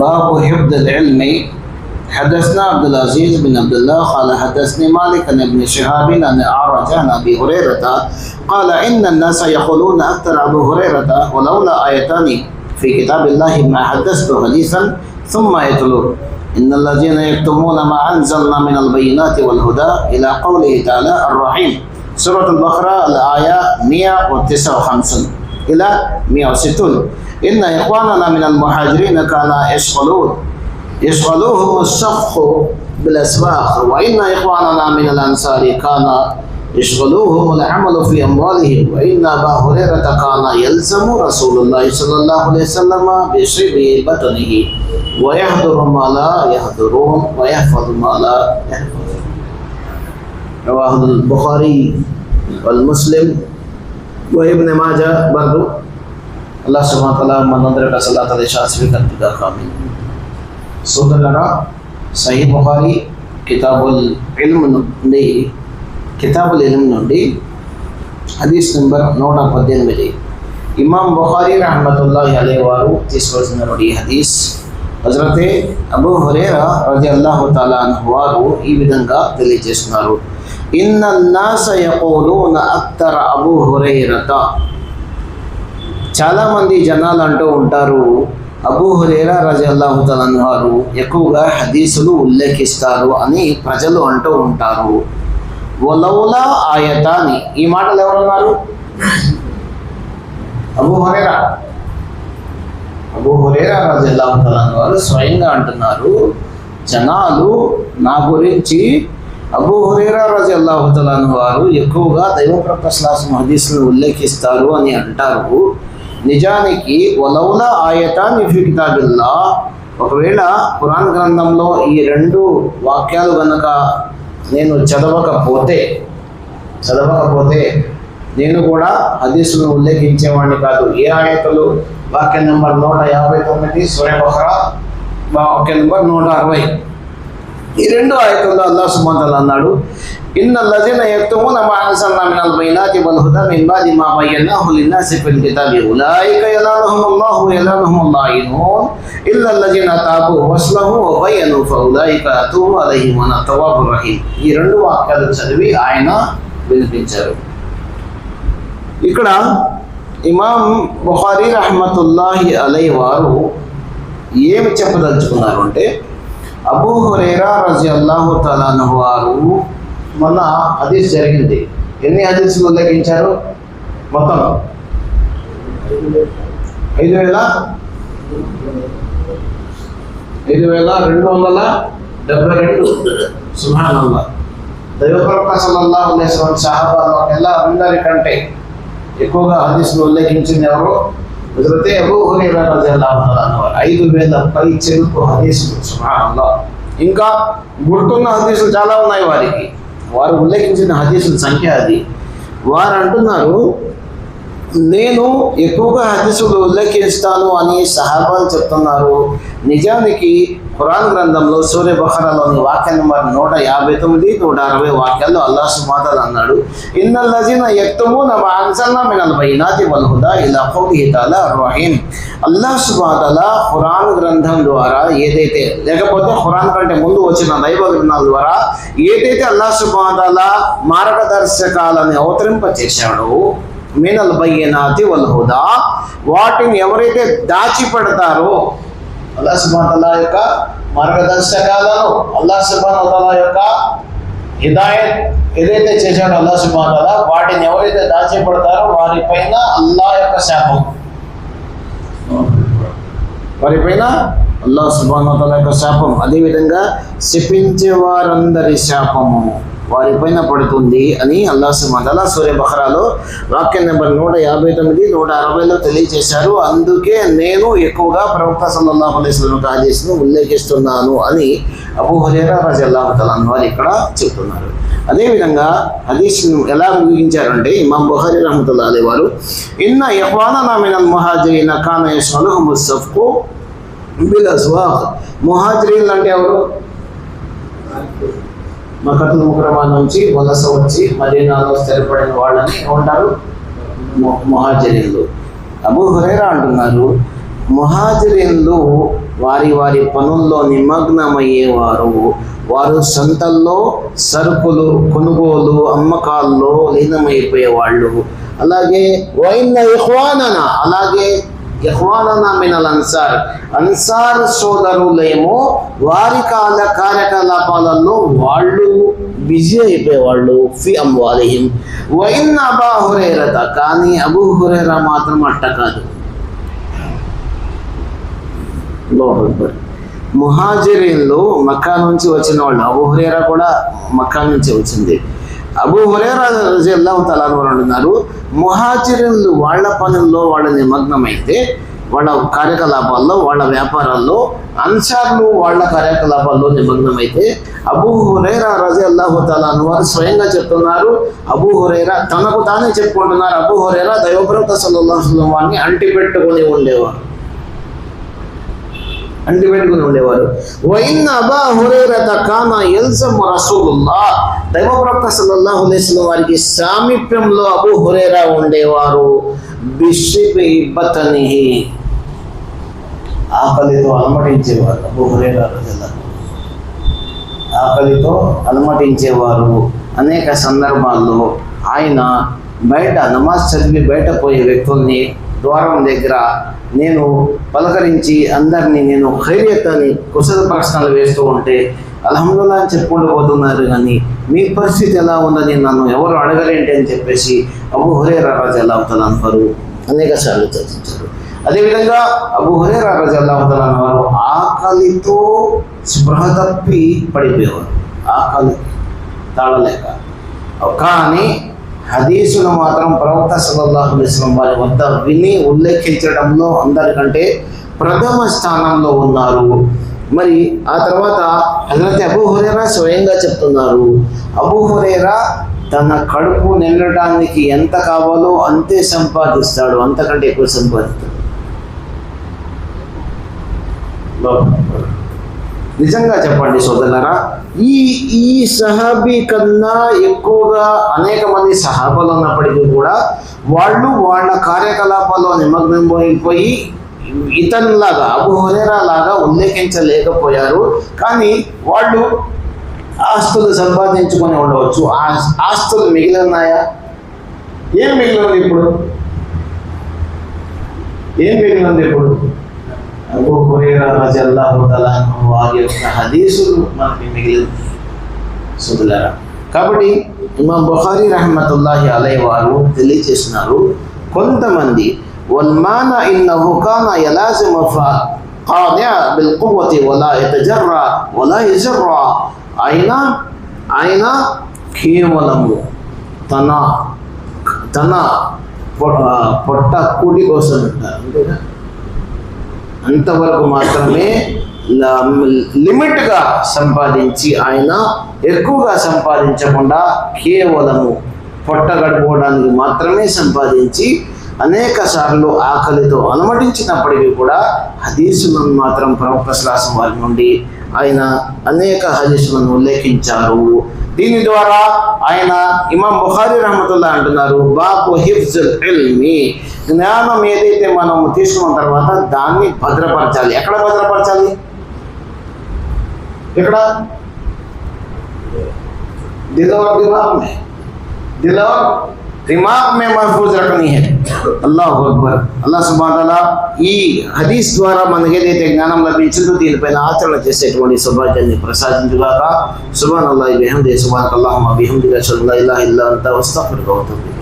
باب حفظ العلم. حدثنا عبد العزيز بن عبد الله قال حدثني مالك عن ابن شهاب عن أعرج عن أبي هريرة قال إن الناس يقولون أكثر أبو هريرة ولولا آيتان في كتاب الله ما حدثت حديثا ثم يتلون إن الذين يكتمون ما أنزلنا من البينات والهدى إلى قوله تعالى الرحيم سورة البقرة الآية 159 إلى 160. إن إخواننا من المهاجرين كانوا يشغلوهم الشفق بالأسواق وإن إخواننا من الأنصار كان يشغلوهم العمل في أموالهم وإن أبا هريرة كان يلزم رسول الله صلى الله عليه وسلم بشرب بطنه ويحضر ما لا يحضرون ويحفظ ما لا يحفظون. رواه البخاري والمسلم وابن ماجه برضو. అల్లాహ్ సుబ్హానహు వ తఆలా మనందరికీ సలాత్ అలైహి స్వీకరించుగా ఆమీన్. సోదరులారా, సహీహ్ బుఖారీ కితాబుల్ ఇల్మ్ నుండి హదీస్ నెంబర్ 118 ఇమాం బుఖారీ రహ్మతుల్లాహి అలైహి వారు తీసుకొచ్చినటువంటి ఈ హదీస్ హజరతే అబూ హురైరా రజియల్లాహు తఆలా అన్హు వారు ఈ విధంగా తెలియజేస్తున్నారు. ఇన్నన్నాస యఖూలూన అక్తర అబూ హురైరత. చాలామంది జనాలు అంటూ ఉంటారు అబూ హురైరా రజియల్లాహు తఆలా అన్హు వారు ఎక్కువగా హదీసులు ఉల్లేఖిస్తారు అని ప్రజలు అంటూ ఉంటారు. వలౌలా ఆయతాని. ఈ మాటలు ఎవరన్నారు? అబూ హురైరా రజియల్లాహు తఆలా అన్హు వారు స్వయంగా అంటున్నారు, జనాలు నా గురించి అబూ హురైరా రజియల్లాహు తఆలా అన్హు వారు ఎక్కువగా దైవప్రవక్త సల్లల్లాహు అలైహి వసల్లం హదీసులను ఉల్లేఖిస్తారు అని అంటారు. నిజానికి వలౌలా ఆయతాని ఫీ కితాబిల్లా. ఒకవేళ ఖురాన్ గ్రంథంలో ఈ రెండు వాక్యాలు కనుక నేను చదవకపోతే నేను కూడా హదీసులను ఉల్లేఖించేవాడిని కాదు. ఏ ఆయతలు? వాక్యం నెంబర్ 159 సూరా బఖరా, వాక్యం నెంబర్ 160. ఈ రెండు ఆయతుల్లో అల్లాహ్ సుబ్హానహు వ తఆలా అన్నాడు, ఇన్నల్లజీన యక్తుమూన మా అన్జల్నా మినల్ బైనాతి వల్ హుదా మిన్ బాది మా బయ్యనాహు లిన్నాసి ఫిల్ కితాబి ఉలైక యలానుహుముల్లాహు యలానుహుముల్ లాయినూన్ ఇల్లల్లజీన తాబు వస్లహు వ బయ్యను ఫౌలైక అతూబు అలైహిం వన తవ్వాబుర్ రహీం. ఈ రెండు వాక్యాలు చదివి ఆయన వినిపించారు. ఇక్కడ ఇమాం బుఖారీ రహ్మతుల్లాహి అలైహి వారు ఏమి చెప్పదలుచుకున్నారు అంటే, అబూ హురైరా రజియల్లాహు తఆలా అన్హు వారు మొన్న హదీస్ జరిగింది. ఎన్ని హదీసులు ఉల్లేఖించారు? మొత్తం 5272. సుబ్హానల్లాహ్. దైవప్రవక్త సల్లల్లాహు అలైహి వసల్లం సహాబాల్లో అందరికంటే ఎక్కువగా హదీసులు ఉల్లేఖించింది ఎవరు? హజరతే అబూ హురైరా రజియల్లాహు తఆలా అన్హు. 5000 పై చెరుకు హదీసులు. సుబ్హానల్లాహ్. ఇంకా గుర్తున్న హదీసులు చాలా ఉన్నాయి వారికి. వారు ఉల్లేఖించిన హదీసుల సంఖ్య అది. వారు అంటున్నారు, నేను ఎక్కువగా హదీసులు ఉల్లేఖిస్తాను అని సహాబాలు చెప్తున్నారు. నిజానికి ఖురాన్ గ్రంథంలో సూరా బఖరాలోని వాక్యం నెంబర్ 159, 160 వాక్యాల్లో అల్లాహ్ సుబ్హానహు వ తఆలా అన్నాడు, ఇన్నల్లజీన యక్తుమూన మా అన్జల్నా మినల్ బైనాతి వల్ హుదా ఇలా ఖౌలిహి తఆలా అర్-రహీం. అల్లాహ్ సుబ్హానహు వ తఆలా ఖురాన్ గ్రంథం ద్వారా ఏదైతే, లేకపోతే ఖురాన్ కంటే ముందు వచ్చిన దైవ గ్రంథాల ద్వారా ఏదైతే అల్లాహ్ సుబ్హానహు వ తఆలా మార్గదర్శకాలను అవతరింపచేశాడో మినల్ బయ్యనాతి వల్ హుదా, వాటిని ఎవరైతే దాచిపెడతారో అల్లాహ్ సుబ్హానహు వ తఆలా యొక్క మార్గదర్శకాలను, అల్లాహ్ సుబ్హానహు వ తఆలా యొక్క హిదాయత్ ఏదైతే చేశాడో అల్లాహ్ సుబ్హానహు వ తఆలా, వాటిని ఎవరైతే దాచిపెడతారో వారిపైన అల్లాహ్ యొక్క శాపం, అల్లాహ్ సుబ్హానహు వ తఆలా యొక్క శాపం, అదేవిధంగా శపించే వారందరి శాపము వారిపైన పడుతుంది అని అల్లాహ్ సుబ్హానహు వ తఆలా సూరా బఖరాలో వాక్యం నెంబర్ 159, 160లో తెలియజేశారు. అందుకే నేను ఎక్కువగా ప్రవక్త సల్లల్లాహు అలైహి వసల్లం హదీస్ను ఉల్లేఖిస్తున్నాను అని అబూ హురైరా రజియల్లాహు తఆలా అన్హు వారు ఇక్కడ చెప్తున్నారు. అదేవిధంగా హదీస్ను ఎలా ముగించారంటే ఇమాం బుఖారీ రహ్మతుల్లాహి అలైహి వారు, ఇన్న ఇఖ్వాననా మినల్ ముహాజిరీన కాన యష్గలుహుముస్ సఫ్కు బిల్ అస్వాక్. ముహాజిరీలు అంటే ఎవరు? మక్కతుల్ ముకర్రమా నుంచి వలస వచ్చి మదీనాలో స్థిరపడిన వాళ్ళని ఏమంటారు? ముహాజిరీలు. అబూ హురైరా అంటున్నారు, ముహాజిరిన్లు వారి వారి పనుల్లో నిమగ్నమయ్యేవారు. వారు సంతల్లో సరుకులు కొనుగోలు అమ్మకాల్లో లీనమైపోయేవాళ్ళు. అలాగే వైన్న ఇఖ్వానన, అలాగే ఇఖ్వానన మినల్ అన్సార్, అన్సార్ సోదరులేమో వారి కార్యకలాపాలలో వాళ్ళు బిజీ అయిపోయేవాళ్ళు. ఫి అమ్వాలిహిం. వైన్న అబా హురైరత, కానీ అబూ హురైరా మాత్రం అట్ట కాదు. ముహాజిరీన్లు మక్కా నుంచి వచ్చిన వాళ్ళు, అబూ హురైరా కూడా మక్కా నుంచి వచ్చింది. అబూ హురైరా రజియల్లాహు తఆలా అన్హు అంటున్నారు, ముహాజిరీన్లు వాళ్ళ పనుల్లో వాళ్ళ నిమగ్నమైతే, వాళ్ళ కార్యకలాపాల్లో వాళ్ళ వ్యాపారాల్లో, అన్సార్లు వాళ్ళ కార్యకలాపాల్లో నిమగ్నమైతే, అబూ హురైరా రజియల్లాహు తఆలా అన్హు వారు స్వయంగా చెప్తున్నారు, అబూ హురైరా తనకు తానే చెప్పుకుంటున్నారు, అబూ హురైరా దైవప్రవక్త సల్లల్లాహు అలైహి వసల్లం వారిని అంటిపెట్టుకొని ఉండేవారు. వైన్న అబా హురైరత కాన యల్జము రసూలుల్లాహ్, దైవప్రవక్త సల్లల్లాహు అలైహి వసల్లం వారికి సామీప్యంలో అబూ హురైరా ఉండేవారు. బిషిబి బతనిహి, ఆకలితో అలమటించేవారు. అబూ హురైరా రజియల్లాహు ఆకలితో అలమటించేవారు. అనేక సందర్భాల్లో ఆయన బయట నమాజ్ చదివి బయట పోయే వ్యక్తుల్ని ద్వారం దగ్గర నేను పలకరించి అందరినీ నేను ఖైరియత్ అని కుశల ప్రశ్నలు వేస్తూ ఉంటే అల్హమ్దులిల్లాహ్ అని చెప్పుకుంటూ పోతున్నారు, కానీ మీ పరిస్థితి ఎలా ఉందని నన్ను ఎవరు అడగలేంటి అని చెప్పేసి అబూ హురైరా రజియల్లాహు తఆలా అన్హు అనేక సార్లు చర్చించారు. అదేవిధంగా అబూ హురైరా రజియల్లాహు తఆలా అన్హు ఆకలితో స్పృహ తప్పి పడిపోయేవారు, ఆకలి తాళలేక. కానీ హదీసులు మాత్రం ప్రవక్త సల్లల్లాహు అలైహి వసల్లం వారి వద్ద విని ఉల్లేఖించడంలో అందరికంటే ప్రథమ స్థానంలో ఉన్నారు. మరి ఆ తర్వాత హజరత్ అబూ హురైరా స్వయంగా చెప్తున్నారు, అబూ హురైరా తన కడుపు నిండటానికి ఎంత కావాలో అంతే సంపాదిస్తాడు, అంతకంటే ఎక్కువ సంపాదిస్తాడు. నిజంగా చెప్పండి సోదరులారా, ఈ సహాబీ కన్నా ఎక్కువగా అనేక మంది సహాబాలు ఉన్నప్పటికీ కూడా వాళ్ళు వాళ్ళ కార్యకలాపాల్లో నిమగ్నమైపోయి ఇతనిలాగా అబూ హురైరా లాగా ఉల్లేఖించలేకపోయారు. కానీ వాళ్ళు ఆస్తులు సంపాదించుకొని ఉండవచ్చు. ఆస్తులు మిగిలి ఉన్నాయా? ఏం మిగిలింది ఇప్పుడు? ఏం మిగిలింది ఇప్పుడు? అబూ హురైరా రజియల్లాహు తఆలా అన్హు వారి యొక్క హదీసులు మనకి మిగిలింది సోదరులారా. కాబట్టి ఇమాం బుఖారీ రహ్మతుల్లాహి అలైహి వారు తెలియజేస్తున్నారు, కొంతమంది వల్మాన ఇన్నహు కాన యలాజిము ఖాదిఅ బిల్ ఖువ్వతి వలా యతజర్రా వలా యజర్రా, ఆయన కేవలము తన పొట్ట కూటి కోసం ఉంటారు, అంతేగా, అంతవరకు మాత్రమే లిమిట్గా సంపాదించి, ఆయన ఎక్కువగా సంపాదించకుండా కేవలము పొట్ట గడుపుకోవడానికి మాత్రమే సంపాదించి అనేక సార్లు ఆకలితో అలమటించినప్పటికీ కూడా హదీసులను మాత్రం ప్రవక్త సల్లల్లాహు అలైహి వసల్లం వారి నుండి ఆయన అనేక హదీసులను ఉల్లేఖించారు. దీని ద్వారా ఆయన ఇమాం బుఖారీ రహ్మతుల్లాహి అంటున్నారు, బాబు హిఫ్జుల్ ఇల్మి, జ్ఞానం ఏదైతే మనం తీసుకున్న తర్వాత దాన్ని భద్రపరచాలి. ఎక్కడ భద్రపరచాలి? ఎక్కడ? दिमाग में महफूज रखनी है. అల్లాహు అక్బర్. అల్లాహ్ సుబ్హానహు వ తఆలా ఈ హదీస్ ద్వారా మనకి ఏదైతే జ్ఞానం లభించిందో దీనిపైన ఆచరణ చేసేటువంటి సౌభాగ్యాన్ని ప్రసాదించుగాక. సుబ్హానల్లాహి బిహమ్దిహి సుబ్హానకల్లాహుమ్మ బిహమ్దిక అష్హదు అన్ లా ఇలాహా ఇల్లా అంత అస్తగ్ఫిరుక వ అతూబు ఇలైక్.